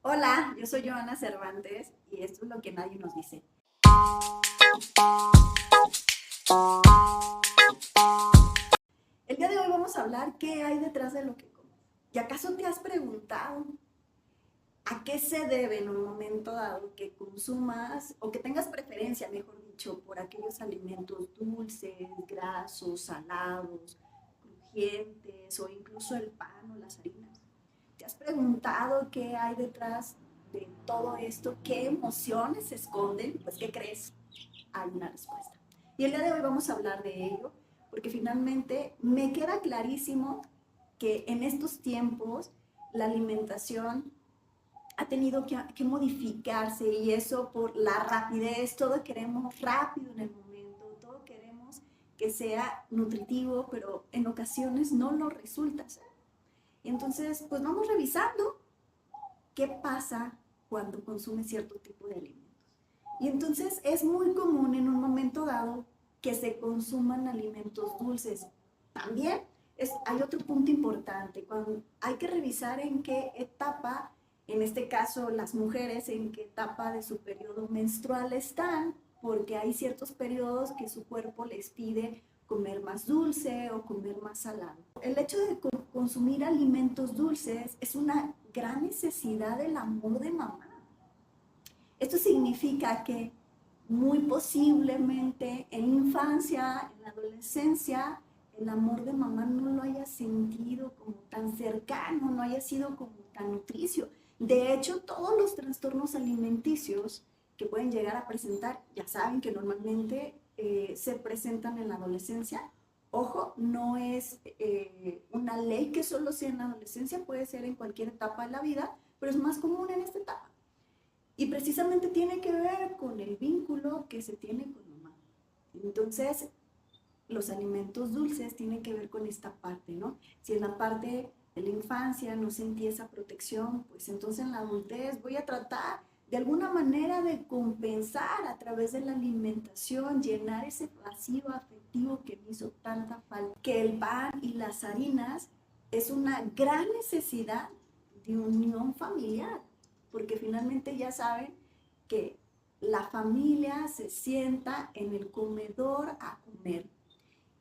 Hola, yo soy Joana Cervantes y esto es lo que nadie nos dice. El día de hoy vamos a hablar qué hay detrás de lo que comes. ¿Y acaso te has preguntado a qué se debe en un momento dado que consumas o que tengas preferencia, mejor dicho, por aquellos alimentos dulces, grasos, salados, crujientes o incluso el pan o las harinas? ¿Te has preguntado qué hay detrás de todo esto? ¿Qué emociones se esconden? Pues, ¿qué crees? Hay una respuesta. Y el día de hoy vamos a hablar de ello, porque finalmente me queda clarísimo que en estos tiempos la alimentación ha tenido que modificarse y eso por la rapidez, todo queremos rápido en el momento, todo queremos que sea nutritivo, pero en ocasiones no lo resulta ser. Entonces, pues vamos revisando qué pasa cuando consume cierto tipo de alimentos. Y entonces es muy común en un momento dado que se consuman alimentos dulces. También hay otro punto importante, cuando hay que revisar en qué etapa, en este caso las mujeres, en qué etapa de su periodo menstrual están, porque hay ciertos periodos que su cuerpo les pide comer más dulce o comer más salado. El hecho de consumir alimentos dulces es una gran necesidad del amor de mamá. Esto significa que muy posiblemente en infancia, en la adolescencia, el amor de mamá no lo haya sentido como tan cercano, no haya sido como tan nutricio. De hecho, todos los trastornos alimenticios que pueden llegar a presentar, ya saben que normalmente se presentan en la adolescencia. Ojo, no es una ley que solo sea en la adolescencia, puede ser en cualquier etapa de la vida, pero es más común en esta etapa. Y precisamente tiene que ver con el vínculo que se tiene con mamá. Entonces, los alimentos dulces tienen que ver con esta parte, ¿no? Si en la parte de la infancia no sentí esa protección, pues entonces en la adultez voy a tratar de alguna manera de compensar a través de la alimentación, llenar ese vacío afectivo que me hizo tanta falta. Que el pan y las harinas es una gran necesidad de unión familiar, porque finalmente ya saben que la familia se sienta en el comedor a comer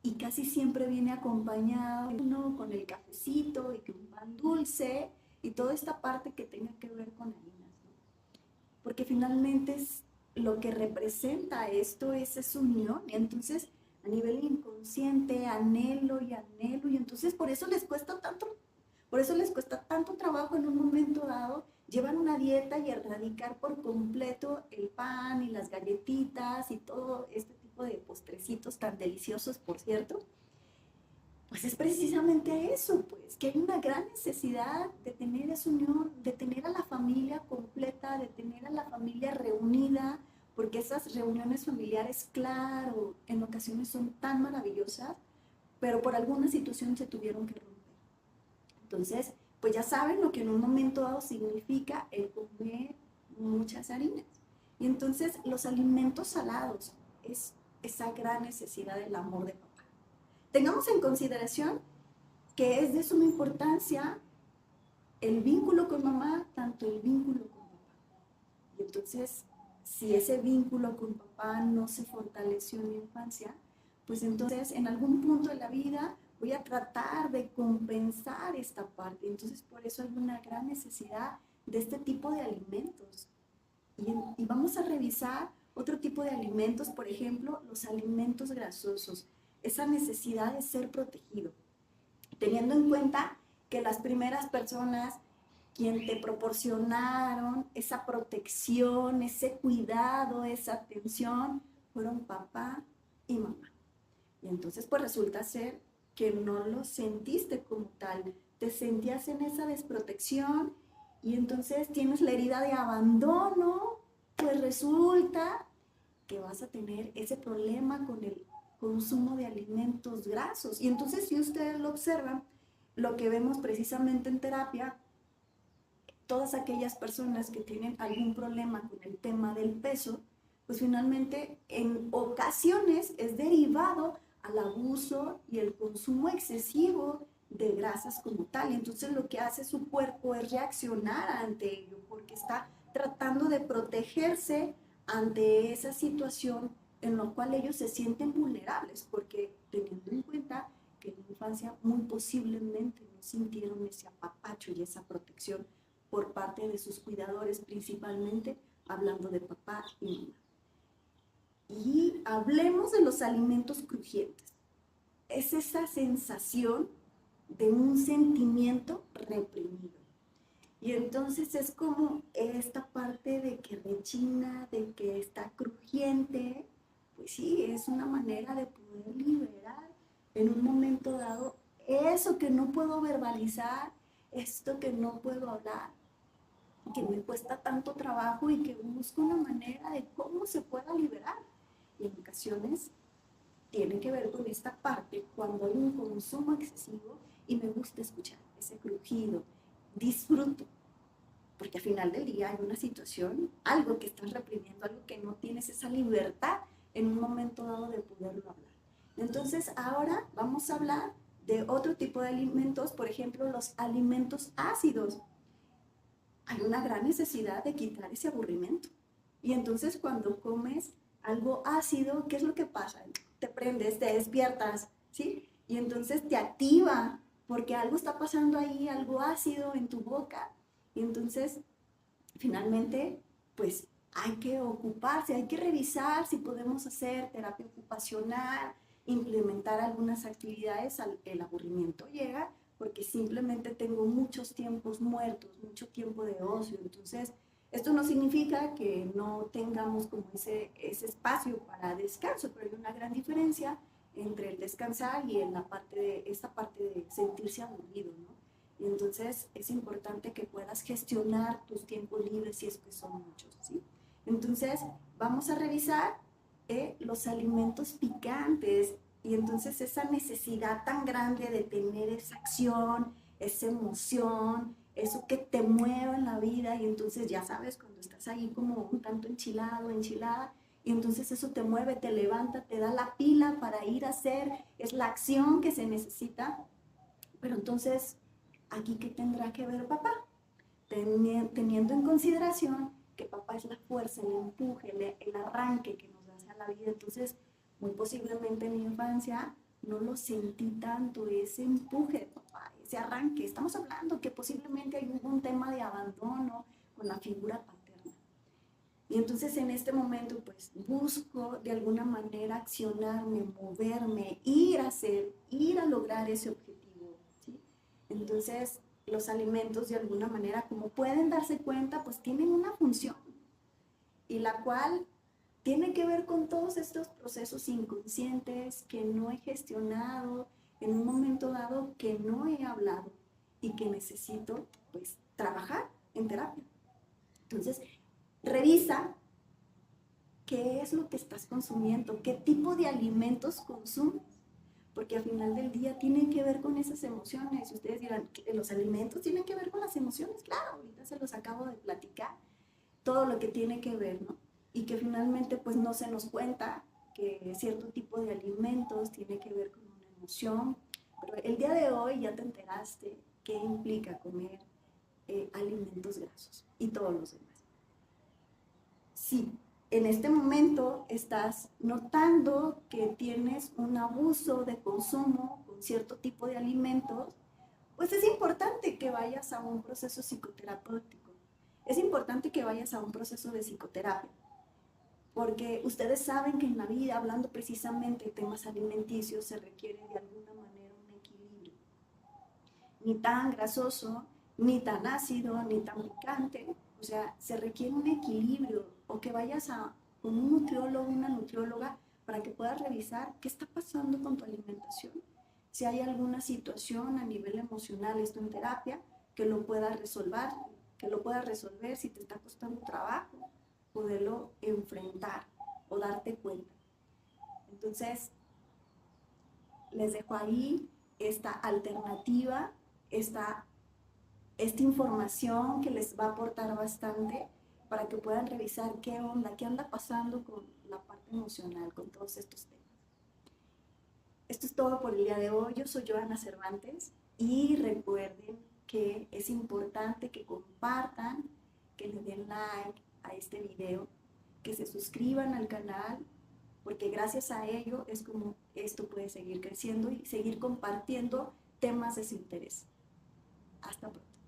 y casi siempre viene acompañado uno con el cafecito y que un pan dulce y toda esta parte que tenga que ver con harinas, ¿no? Porque finalmente es lo que representa esto es esa unión y entonces a nivel inconsciente anhelo y entonces por eso les cuesta tanto trabajo en un momento dado llevar una dieta y erradicar por completo el pan y las galletitas y todo este tipo de postrecitos tan deliciosos, por cierto. Pues es precisamente eso, pues, que hay una gran necesidad de tener esa unión, de tener a la familia completa, de tener a la familia reunida, porque esas reuniones familiares, claro, en ocasiones son tan maravillosas, pero por alguna situación se tuvieron que romper. Entonces, pues ya saben lo que en un momento dado significa el comer muchas harinas. Y entonces los alimentos salados es esa gran necesidad del amor de papá. Tengamos en consideración que es de suma importancia el vínculo con mamá, tanto el vínculo con papá. Y entonces, si ese vínculo con papá no se fortaleció en la infancia, pues entonces en algún punto de la vida voy a tratar de compensar esta parte. Entonces, por eso hay una gran necesidad de este tipo de alimentos. Y vamos a revisar otro tipo de alimentos, por ejemplo, los alimentos grasosos, esa necesidad de ser protegido, teniendo en cuenta que las primeras personas quien te proporcionaron esa protección, ese cuidado, esa atención, fueron papá y mamá. Y entonces pues resulta ser que no lo sentiste como tal, te sentías en esa desprotección y entonces tienes la herida de abandono, pues resulta que vas a tener ese problema con el consumo de alimentos grasos. Y entonces si ustedes lo observan, lo que vemos precisamente en terapia, todas aquellas personas que tienen algún problema con el tema del peso, pues finalmente en ocasiones es derivado al abuso y el consumo excesivo de grasas como tal. Y entonces lo que hace su cuerpo es reaccionar ante ello. ¿Por porque está tratando de protegerse ante esa situación en la cual ellos se sienten vulnerables, porque teniendo en cuenta que en la infancia muy posiblemente no sintieron ese apapacho y esa protección por parte de sus cuidadores, principalmente hablando de papá y mamá. Y hablemos de los alimentos crujientes. Es esa sensación de un sentimiento reprimido. Y entonces es como esta parte de que rechina, de que está crujiente, pues sí, es una manera de poder liberar en un momento dado eso que no puedo verbalizar, esto que no puedo hablar, que me cuesta tanto trabajo y que busco una manera de cómo se pueda liberar. Y en ocasiones tiene que ver con esta parte cuando hay un consumo excesivo y me gusta escuchar ese crujido, disfruto, porque al final del día hay una situación, algo que estás reprimiendo, algo que no tienes esa libertad en un momento dado de poderlo hablar. Entonces ahora vamos a hablar de otro tipo de alimentos, por ejemplo los alimentos ácidos. Hay una gran necesidad de quitar ese aburrimiento. Y entonces cuando comes algo ácido, ¿qué es lo que pasa? Te prendes, te despiertas, ¿sí? Y entonces te activa, porque algo está pasando ahí, algo ácido en tu boca. Y entonces, finalmente, pues hay que ocuparse, hay que revisar si podemos hacer terapia ocupacional, implementar algunas actividades, el aburrimiento llega porque simplemente tengo muchos tiempos muertos, mucho tiempo de ocio. Entonces, esto no significa que no tengamos como ese espacio para descanso, pero hay una gran diferencia entre el descansar y en esta parte de sentirse aburrido, ¿no? Y entonces es importante que puedas gestionar tus tiempos libres si es que son muchos, ¿sí? Entonces, vamos a revisar los alimentos picantes y entonces esa necesidad tan grande de tener esa acción, esa emoción, eso que te mueve en la vida y entonces ya sabes cuando estás ahí como un tanto enchilado, enchilada, y entonces eso te mueve, te levanta, te da la pila para ir a hacer, es la acción que se necesita, pero entonces, ¿aquí qué tendrá que ver papá? Teniendo en consideración que papá es la fuerza, el empuje, el arranque que nos da hacia la vida. Entonces, muy posiblemente en mi infancia no lo sentí tanto, ese empuje de papá, ese arranque. Estamos hablando que posiblemente hay un tema de abandono con la figura paterna. Y entonces en este momento pues busco de alguna manera accionarme, moverme, ir a hacer, ir a lograr ese objetivo, ¿sí? Entonces los alimentos de alguna manera, como pueden darse cuenta, pues tienen una función y la cual tiene que ver con todos estos procesos inconscientes que no he gestionado en un momento dado, que no he hablado y que necesito pues trabajar en terapia. Entonces, revisa qué es lo que estás consumiendo, qué tipo de alimentos consumes, porque al final del día tienen que ver con esas emociones. Ustedes dirán, ¿los alimentos tienen que ver con las emociones? Claro, ahorita se los acabo de platicar, todo lo que tiene que ver, ¿no? Y que finalmente pues no se nos cuenta que cierto tipo de alimentos tiene que ver con una emoción, pero el día de hoy ya te enteraste qué implica comer alimentos grasos y todos los demás. Si en este momento estás notando que tienes un abuso de consumo con cierto tipo de alimentos, pues es importante que vayas a un proceso psicoterapéutico. Es importante que vayas a un proceso de psicoterapia, porque ustedes saben que en la vida, hablando precisamente de temas alimenticios, se requiere de alguna manera un equilibrio. Ni tan grasoso, ni tan ácido, ni tan picante. O sea, se requiere un equilibrio o que vayas con un nutriólogo, una nutrióloga, para que puedas revisar qué está pasando con tu alimentación. Si hay alguna situación a nivel emocional, esto en terapia, que lo puedas resolver, si te está costando trabajo, poderlo enfrentar o darte cuenta. Entonces, les dejo ahí esta alternativa, esta información que les va a aportar bastante para que puedan revisar qué onda, qué anda pasando con la parte emocional, con todos estos temas. Esto es todo por el día de hoy. Yo soy Joana Cervantes y recuerden que es importante que compartan, que les like a este video, que se suscriban al canal, porque gracias a ello es como esto puede seguir creciendo y seguir compartiendo temas de su interés. Hasta pronto.